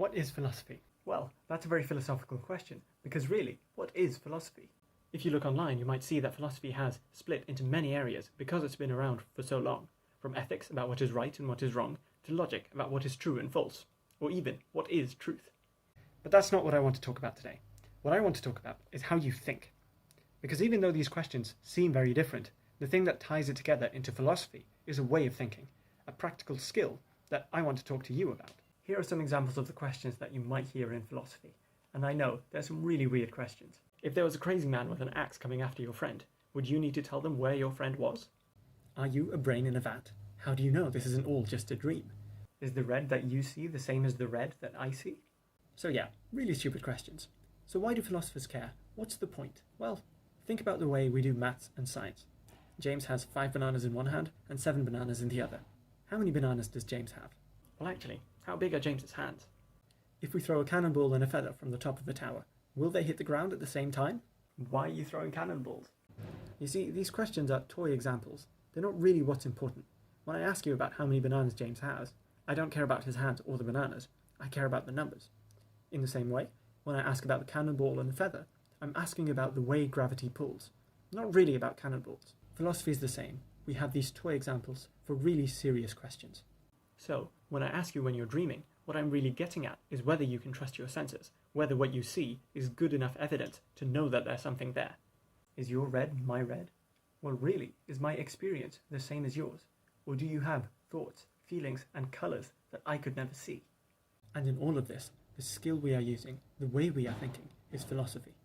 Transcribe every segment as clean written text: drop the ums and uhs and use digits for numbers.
What is philosophy? Well, that's a very philosophical question, because really, what is philosophy? If you look online, you might see that philosophy has split into many areas because it's been around for so long, from ethics about what is right and what is wrong, to logic about what is true and false, or even what is truth. But that's not what I want to talk about today. What I want to talk about is how you think. Because even though these questions seem very different, the thing that ties it together into philosophy is a way of thinking, a practical skill that I want to talk to you about. Here are some examples of the questions that you might hear in philosophy. And I know, there's some really weird questions. If there was a crazy man with an axe coming after your friend, would you need to tell them where your friend was? Are you a brain in a vat? How do you know this isn't all just a dream? Is the red that you see the same as the red that I see? So yeah, really stupid questions. So why do philosophers care? What's the point? Well, think about the way we do maths and science. James has 5 bananas in one hand and 7 bananas in the other. How many bananas does James have? Well, actually, how big are James's hands? If we throw a cannonball and a feather from the top of a tower, will they hit the ground at the same time? Why are you throwing cannonballs? You see, these questions are toy examples. They're not really what's important. When I ask you about how many bananas James has, I don't care about his hands or the bananas. I care about the numbers. In the same way, when I ask about the cannonball and the feather, I'm asking about the way gravity pulls, not really about cannonballs. Philosophy is the same. We have these toy examples for really serious questions. So, when I ask you when you're dreaming, what I'm really getting at is whether you can trust your senses, whether what you see is good enough evidence to know that there's something there. Is your red my red? Well, really, is my experience the same as yours? Or do you have thoughts, feelings, and colours that I could never see? And in all of this, the skill we are using, the way we are thinking, is philosophy.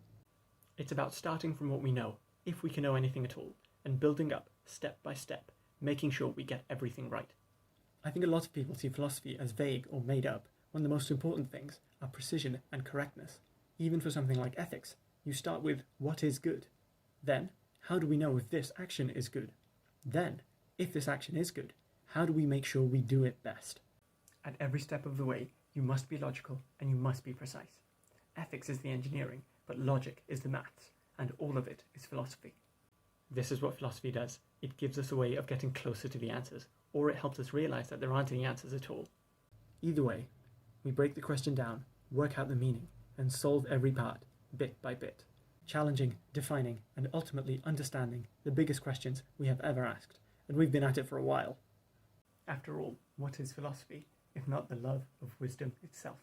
It's about starting from what we know, if we can know anything at all, and building up, step by step, making sure we get everything right. I think a lot of people see philosophy as vague or made up, when the most important things are precision and correctness. Even for something like ethics, you start with what is good. Then, how do we know if this action is good? Then, if this action is good, how do we make sure we do it best? At every step of the way, you must be logical and you must be precise. Ethics is the engineering, but logic is the maths, and all of it is philosophy. This is what philosophy does. It gives us a way of getting closer to the answers, or it helps us realize that there aren't any answers at all. Either way, we break the question down, work out the meaning, and solve every part, bit by bit, challenging, defining, and ultimately understanding the biggest questions we have ever asked, and we've been at it for a while. After all, what is philosophy, if not the love of wisdom itself?